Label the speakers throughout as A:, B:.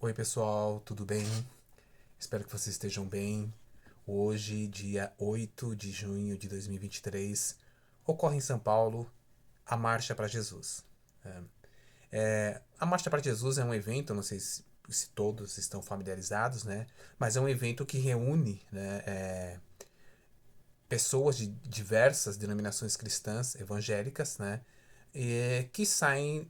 A: Oi, pessoal, tudo bem? Espero que vocês estejam bem. Hoje, dia 8 de junho de 2023, ocorre em São Paulo a Marcha para Jesus. A Marcha para Jesus é um evento, não sei se todos estão familiarizados, né? Mas é um evento que reúne, né, pessoas de diversas denominações cristãs evangélicas, né? Que saem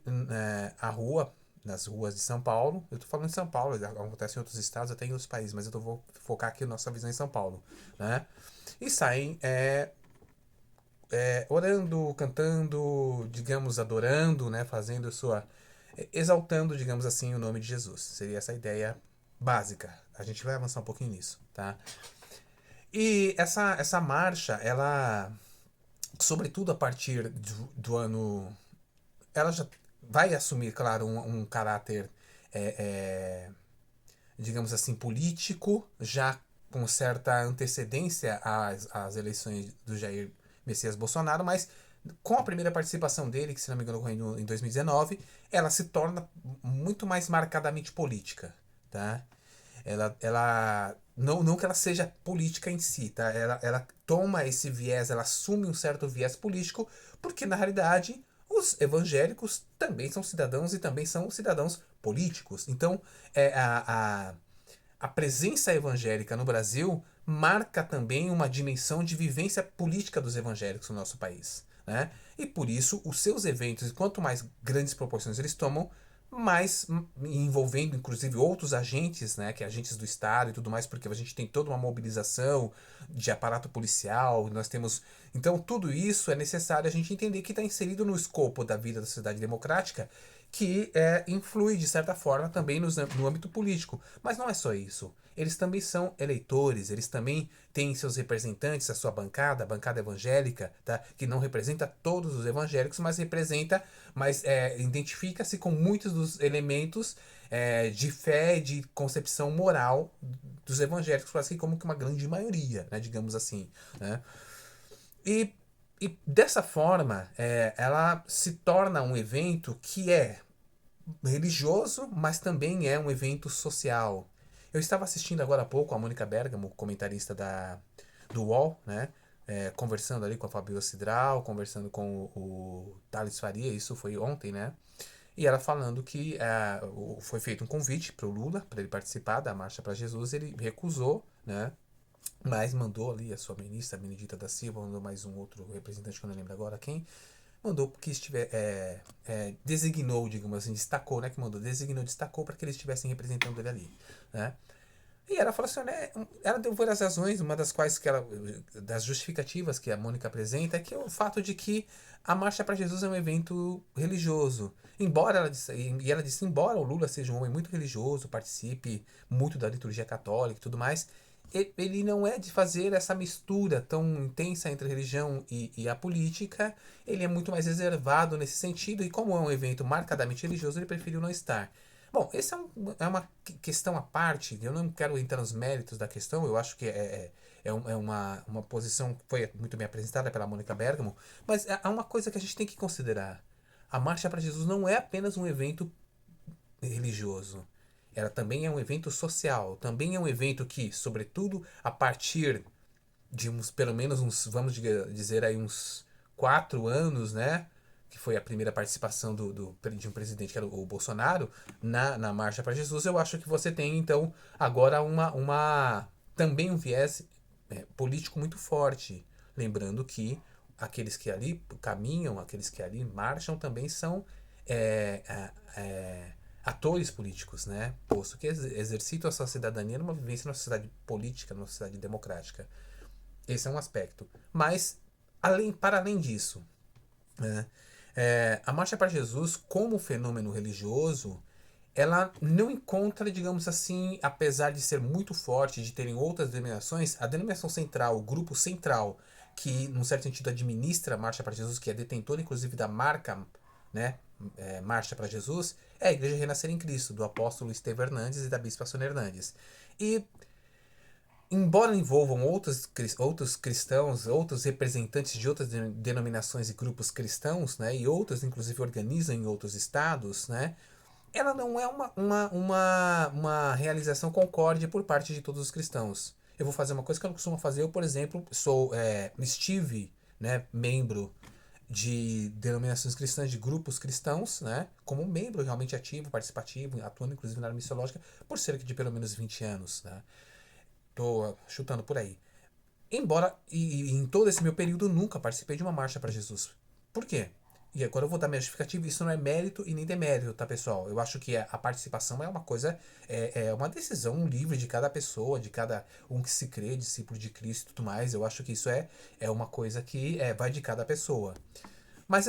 A: à rua, nas ruas de São Paulo. Eu estou falando de São Paulo, acontece em outros estados, até em outros países, mas vou focar aqui na nossa visão em São Paulo, né? E saem orando, cantando, digamos, adorando, né? Fazendo sua... exaltando, digamos assim, o nome de Jesus. Seria essa a ideia básica. A gente vai avançar um pouquinho nisso, tá? E essa marcha, ela, sobretudo a partir do ano, ela já vai assumir, claro, um caráter, é, é, digamos assim, político, já com certa antecedência às eleições do Jair Messias Bolsonaro, mas com a primeira participação dele, que se não me engano ocorreu em 2019, ela se torna muito mais marcadamente política, tá? Ela não que ela seja política em si, tá? Ela toma esse viés, ela assume um certo viés político, porque na realidade os evangélicos também são cidadãos e também são cidadãos políticos. Então, é, a presença evangélica no Brasil marca também uma dimensão de vivência política dos evangélicos no nosso país, né? E por isso, os seus eventos, quanto mais grandes proporções eles tomam, mais envolvendo inclusive outros agentes, né, que é agentes do Estado e tudo mais, porque a gente tem toda uma mobilização de aparato policial, nós temos... Então, tudo isso é necessário a gente entender que está inserido no escopo da vida da sociedade democrática, que influi, de certa forma, também no âmbito político. Mas não é só isso. Eles também são eleitores, eles também têm seus representantes, a sua bancada, a bancada evangélica, tá? Que não representa todos os evangélicos, mas representa, mas identifica-se com muitos dos elementos de fé, de concepção moral dos evangélicos, assim como que uma grande maioria, né, digamos assim, né? E, e dessa forma, ela se torna um evento que é religioso, mas também é um evento social. Eu estava assistindo agora há pouco a Mônica Bergamo, comentarista do UOL, né? Conversando ali com a Fabiola Cidral, conversando com o Thales Faria, isso foi ontem, né? E ela falando que foi feito um convite para o Lula, para ele participar da Marcha para Jesus, ele recusou, né? Mas mandou ali a sua ministra, a Benedita da Silva, mandou mais um outro representante que eu não lembro agora quem, mandou que estiver, designou, digamos assim, destacou, né, que mandou, designou, destacou para que eles estivessem representando ele ali, né? E ela falou assim, né, ela deu várias razões, uma das quais que ela, das justificativas que a Mônica apresenta é que é o fato de que a Marcha para Jesus é um evento religioso. Embora ela disse, embora o Lula seja um homem muito religioso, participe muito da liturgia católica e tudo mais, ele não é de fazer essa mistura tão intensa entre a religião e a política, ele é muito mais reservado nesse sentido, e como é um evento marcadamente religioso, ele preferiu não estar. Bom, essa é uma questão à parte, eu não quero entrar nos méritos da questão, eu acho que uma posição que foi muito bem apresentada pela Mônica Bergamo, mas há uma coisa que a gente tem que considerar. A Marcha para Jesus não é apenas um evento religioso. Ela também é um evento social, também é um evento que, sobretudo, a partir de uns, pelo menos uns, vamos dizer aí, uns 4 anos, né? Que foi a primeira participação de um presidente, que era o Bolsonaro, na Marcha para Jesus, eu acho que você tem, então, agora também um viés político muito forte. Lembrando que aqueles que ali caminham, aqueles que ali marcham, também são é, é, é, atores políticos, né? Posto que exercitam a sua cidadania numa vivência numa sociedade política, numa sociedade democrática. Esse é um aspecto. Mas, para além disso, né, a Marcha para Jesus, como fenômeno religioso, ela não encontra, digamos assim, apesar de ser muito forte, de terem outras denominações, a denominação central, o grupo central, que, num certo sentido, administra a Marcha para Jesus, que é detentor, inclusive, da marca, né, Marcha para Jesus, é a Igreja Renascer em Cristo, do apóstolo Estevão Hernandes e da bispa Sônia Hernandes. E embora envolvam outros cristãos, outros representantes de outras denominações e grupos cristãos, né, e outros inclusive organizam em outros estados, né, ela não é uma realização concorde por parte de todos os cristãos. Eu vou fazer uma coisa que eu não costumo fazer. Eu, por exemplo, estive, né, membro de denominações cristãs, de grupos cristãos, né, como membro realmente ativo, participativo, atuando inclusive na área missiológica, por cerca de pelo menos 20 anos. Né? Tô chutando por aí. Embora, e em todo esse meu período, nunca participei de uma marcha para Jesus. Por quê? E agora eu vou dar minha justificativa. Isso não é mérito e nem demérito, tá, pessoal? Eu acho que a participação é uma coisa, é uma decisão livre de cada pessoa, de cada um que se crê, discípulo de Cristo e tudo mais. Eu acho que isso é uma coisa que vai de cada pessoa. Mas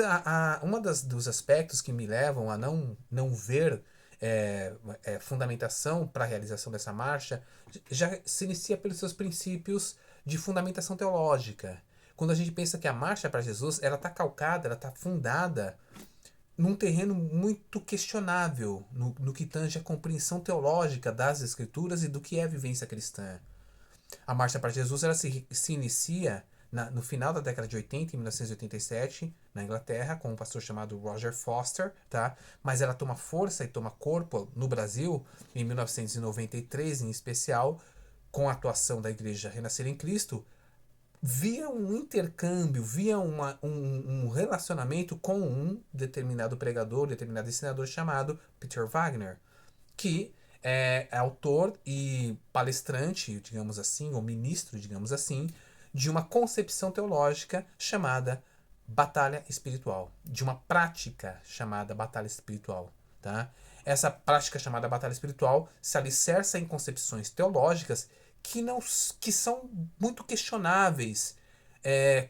A: uma dos aspectos que me levam a não ver fundamentação para a realização dessa marcha já se inicia pelos seus princípios de fundamentação teológica. Quando a gente pensa que a marcha para Jesus ela está calcada, ela está fundada num terreno muito questionável no que tange a compreensão teológica das Escrituras e do que é a vivência cristã. A Marcha para Jesus ela se inicia no final da década de 80, em 1987, na Inglaterra, com um pastor chamado Roger Foster, tá? Mas ela toma força e toma corpo no Brasil em 1993, em especial, com a atuação da Igreja Renascer em Cristo, via um intercâmbio, via um relacionamento com um determinado pregador, determinado ensinador chamado Peter Wagner, que é autor e palestrante, digamos assim, ou ministro, digamos assim, de uma concepção teológica chamada batalha espiritual, de uma prática chamada batalha espiritual, tá? Essa prática chamada batalha espiritual se alicerça em concepções teológicas que são muito questionáveis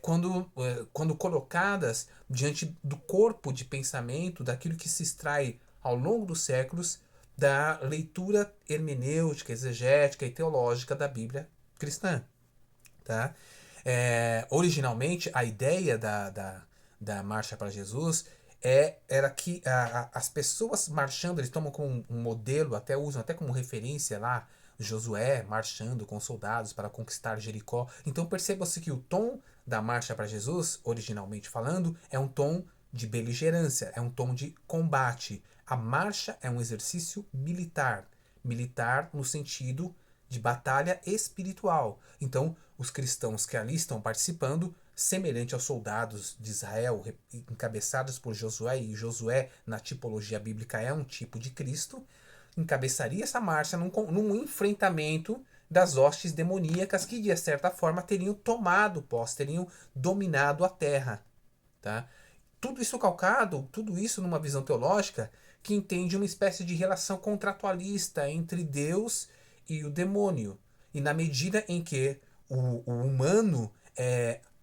A: quando colocadas diante do corpo de pensamento, daquilo que se extrai ao longo dos séculos da leitura hermenêutica, exegética e teológica da Bíblia cristã. Tá? Originalmente, a ideia da Marcha para Jesus era que as pessoas marchando, eles tomam como um modelo, até usam até como referência lá, Josué marchando com soldados para conquistar Jericó. Então perceba-se que o tom da Marcha para Jesus, originalmente falando, é um tom de beligerância, é um tom de combate. A marcha é um exercício militar. Militar no sentido de batalha espiritual. Então, os cristãos que ali estão participando, semelhante aos soldados de Israel, encabeçados por Josué, e Josué, na tipologia bíblica, é um tipo de Cristo, encabeçaria essa marcha num enfrentamento das hostes demoníacas que, de certa forma, teriam tomado posse, teriam dominado a terra. Tá? Tudo isso calcado, tudo isso numa visão teológica que entende uma espécie de relação contratualista entre Deus e o demônio. E na medida em que o humano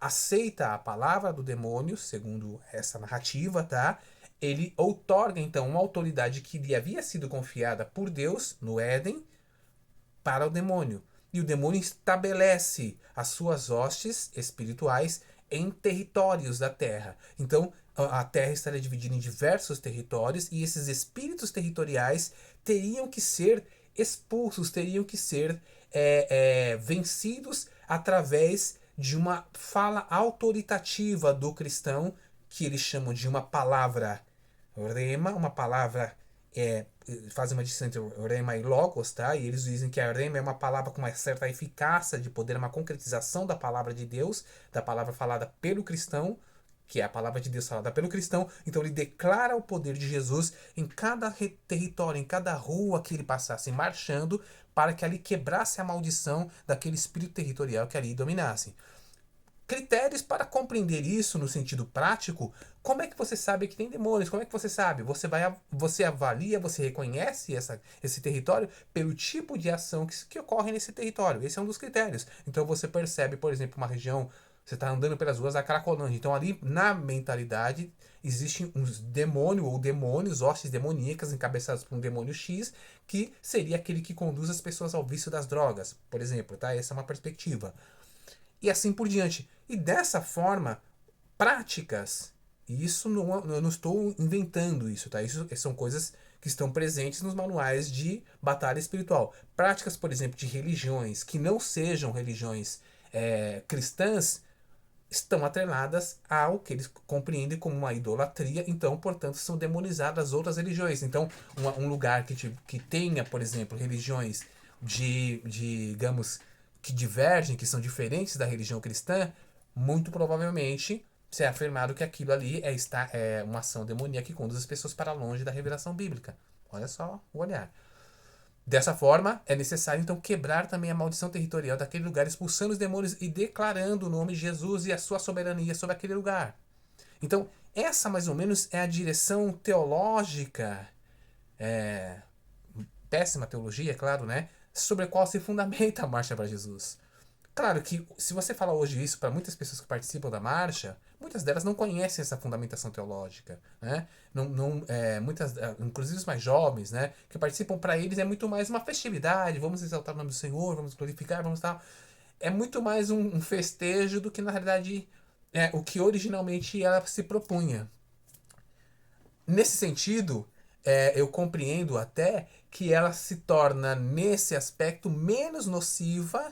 A: aceita a palavra do demônio, segundo essa narrativa, tá? Ele outorga então uma autoridade que lhe havia sido confiada por Deus no Éden para o demônio. E o demônio estabelece as suas hostes espirituais em territórios da terra. Então, a terra estaria dividida em diversos territórios e esses espíritos territoriais teriam que ser expulsos, teriam que ser vencidos através de uma fala autoritativa do cristão, que eles chamam de uma palavra rema, uma palavra fazem uma distinção entre rema e logos, tá? E eles dizem que a rema é uma palavra com uma certa eficácia de poder, uma concretização da palavra de Deus, da palavra falada pelo cristão, que é a palavra de Deus falada pelo cristão. Então ele declara o poder de Jesus em cada território, em cada rua que ele passasse marchando, para que ali quebrasse a maldição daquele espírito territorial que ali dominasse. Critérios para compreender isso no sentido prático. Como é que você sabe que tem demônios? Como é que você sabe? Você avalia, você reconhece esse território pelo tipo de ação que ocorre nesse território. Esse é um dos critérios. Então você percebe, por exemplo, uma região, você está andando pelas ruas da Cracolândia. Então ali na mentalidade existem uns demônios ou demônios, hostes demoníacas encabeçados por um demônio X, que seria aquele que conduz as pessoas ao vício das drogas, por exemplo. Tá? Essa é uma perspectiva. E assim por diante. E dessa forma, práticas, e isso eu não estou inventando isso, tá? Isso são coisas que estão presentes nos manuais de batalha espiritual. Práticas, por exemplo, de religiões que não sejam religiões cristãs, estão atreladas ao que eles compreendem como uma idolatria, então, portanto, são demonizadas as outras religiões. Então, um lugar que tenha, por exemplo, religiões digamos, que divergem, que são diferentes da religião cristã, muito provavelmente se é afirmado que aquilo ali é uma ação demoníaca que conduz as pessoas para longe da revelação bíblica. Olha só o olhar. Dessa forma, é necessário então quebrar também a maldição territorial daquele lugar, expulsando os demônios e declarando o nome de Jesus e a sua soberania sobre aquele lugar. Então, essa mais ou menos é a direção teológica, é, péssima teologia, é claro, né? Sobre a qual se fundamenta a Marcha para Jesus. Claro que se você falar hoje isso para muitas pessoas que participam da marcha, muitas delas não conhecem essa fundamentação teológica, né? Muitas, inclusive os mais jovens, né, que participam, para eles é muito mais uma festividade, vamos exaltar o nome do Senhor, vamos glorificar, vamos tal. É muito mais um festejo do que na realidade o que originalmente ela se propunha. Nesse sentido, eu compreendo até que ela se torna, nesse aspecto, menos nociva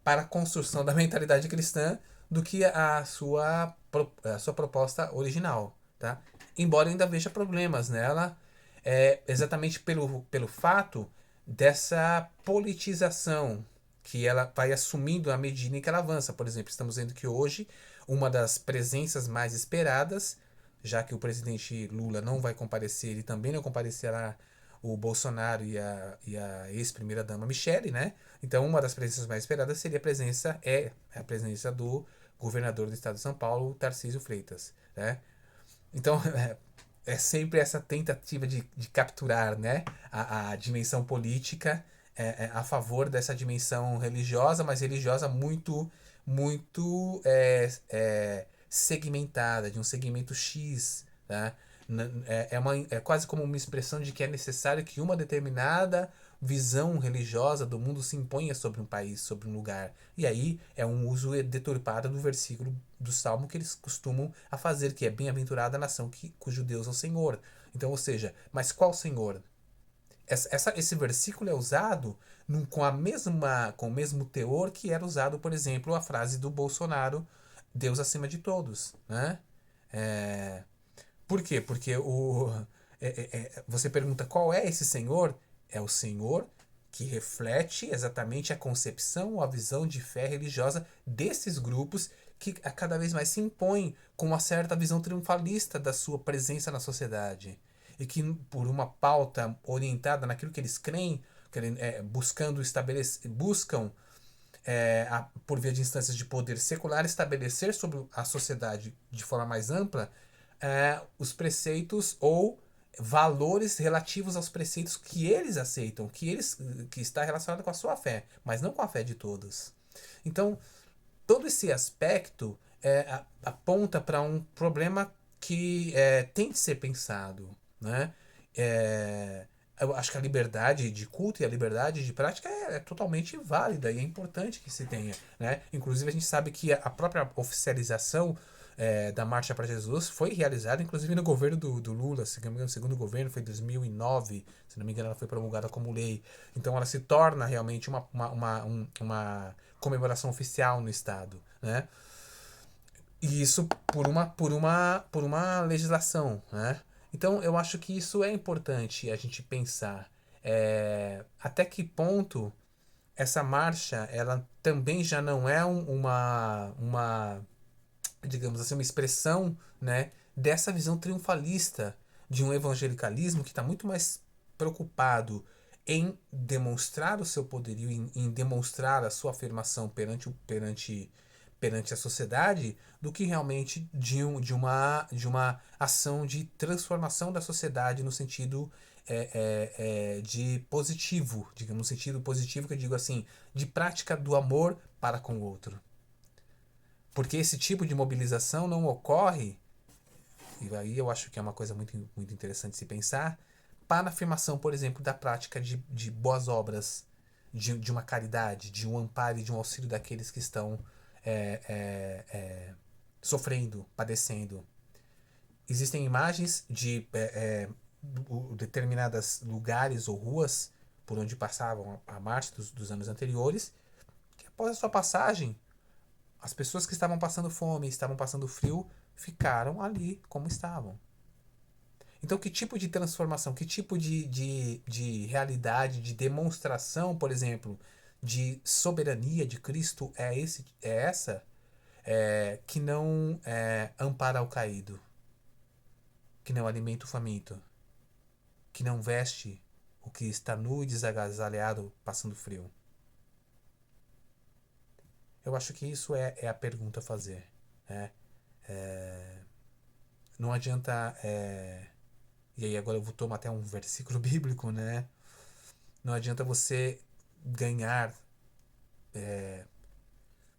A: para a construção da mentalidade cristã do que a sua proposta original, tá? Embora eu ainda veja problemas nela, exatamente pelo fato dessa politização que ela vai assumindo à medida em que ela avança. Por exemplo, estamos vendo que hoje uma das presenças mais esperadas, já que o presidente Lula não vai comparecer, ele também não comparecerá, o Bolsonaro e a ex-primeira-dama Michele, né? Então, uma das presenças mais esperadas seria a presença do governador do estado de São Paulo, Tarcísio Freitas, né? Então, é sempre essa tentativa de capturar, né, a dimensão política a favor dessa dimensão religiosa, mas religiosa muito segmentada, de um segmento X, tá? É quase como uma expressão de que é necessário que uma determinada visão religiosa do mundo se imponha sobre um país, sobre um lugar. E aí é um uso deturpado do versículo do Salmo que eles costumam a fazer, que é bem-aventurada a nação cujo Deus é o Senhor. Então, ou seja, mas qual Senhor? Esse versículo é usado com o mesmo teor que era usado, por exemplo, a frase do Bolsonaro, Deus acima de todos, né? É, por quê? Porque você pergunta qual é esse Senhor? É o Senhor que reflete exatamente a concepção ou a visão de fé religiosa desses grupos que a cada vez mais se impõem com uma certa visão triunfalista da sua presença na sociedade. E que, por uma pauta orientada naquilo que eles creem, buscam por via de instâncias de poder secular, estabelecer sobre a sociedade de forma mais ampla os preceitos ou valores relativos aos preceitos que eles aceitam, que está relacionado com a sua fé, mas não com a fé de todos. Então, todo esse aspecto aponta para um problema que tem de ser pensado, né? Eu acho que a liberdade de culto e a liberdade de prática é totalmente válida e é importante que se tenha, né? Inclusive a gente sabe que a própria oficialização da Marcha para Jesus foi realizada, inclusive no governo do Lula, se não me engano, o segundo governo foi em 2009, se não me engano ela foi promulgada como lei. Então ela se torna realmente uma comemoração oficial no Estado, né? E isso por uma legislação, né? Então eu acho que isso é importante a gente pensar. Até que ponto essa marcha ela também já não é digamos assim, uma expressão, né, dessa visão triunfalista de um evangelicalismo que está muito mais preocupado em demonstrar o seu poderio, em demonstrar a sua afirmação perante a sociedade, do que realmente de uma ação de transformação da sociedade no sentido de positivo, digamos, no sentido positivo que eu digo assim, de prática do amor para com o outro. Porque esse tipo de mobilização não ocorre, e aí eu acho que é uma coisa muito, muito interessante se pensar, para a afirmação, por exemplo, da prática de boas obras, de uma caridade, de um amparo e de um auxílio daqueles que estão é, é, é, sofrendo, padecendo. Existem imagens de determinados lugares ou ruas por onde passavam a marcha dos anos anteriores, que após a sua passagem As pessoas que estavam passando fome, estavam passando frio, ficaram ali como estavam. Então, que tipo de transformação, que tipo de realidade, de demonstração, por exemplo, de soberania de Cristo é essa que não ampara o caído, que não alimenta o faminto, que não veste o que está nu e desagasalhado passando frio? Eu acho que isso é a pergunta a fazer. Né? Não adianta. E aí agora eu vou tomar até um versículo bíblico, né? Não adianta você ganhar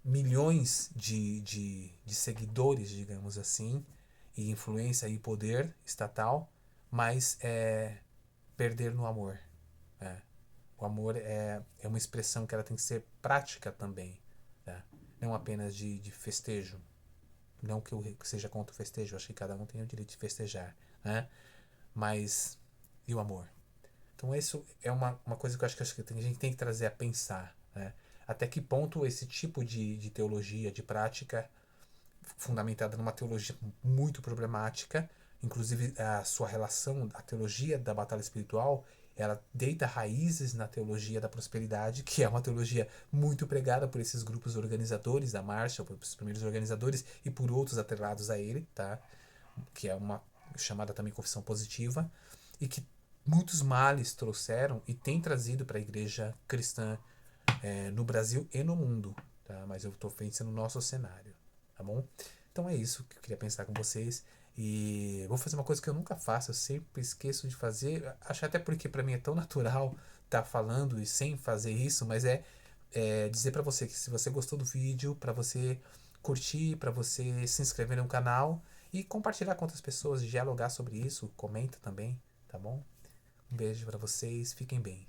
A: milhões de seguidores, digamos assim, e influência e poder estatal, mas perder no amor. Né? O amor é uma expressão que ela tem que ser prática também, né? Não apenas de festejo. Não que eu seja contra o festejo, acho que cada um tem o direito de festejar, né? Mas e o amor? Então isso é uma coisa que eu acho que a gente tem que trazer a pensar, né? Até que ponto esse tipo de teologia, de prática, fundamentada numa teologia muito problemática, inclusive a sua relação, a teologia da batalha espiritual, ela deita raízes na teologia da prosperidade, que é uma teologia muito pregada por esses grupos organizadores da marcha, por os primeiros organizadores e por outros atrelados a ele, tá? Que é uma chamada também confissão positiva, e que muitos males trouxeram e tem trazido para a igreja cristã no Brasil e no mundo, tá? Mas eu estou pensando no nosso cenário, tá bom? Então é isso que eu queria pensar com vocês. E vou fazer uma coisa que eu nunca faço, eu sempre esqueço de fazer. Acho até porque para mim é tão natural estar falando e sem fazer isso, mas dizer para você que se você gostou do vídeo, para você curtir, para você se inscrever no canal e compartilhar com outras pessoas, dialogar sobre isso, comenta também, tá bom? Um beijo para vocês, fiquem bem.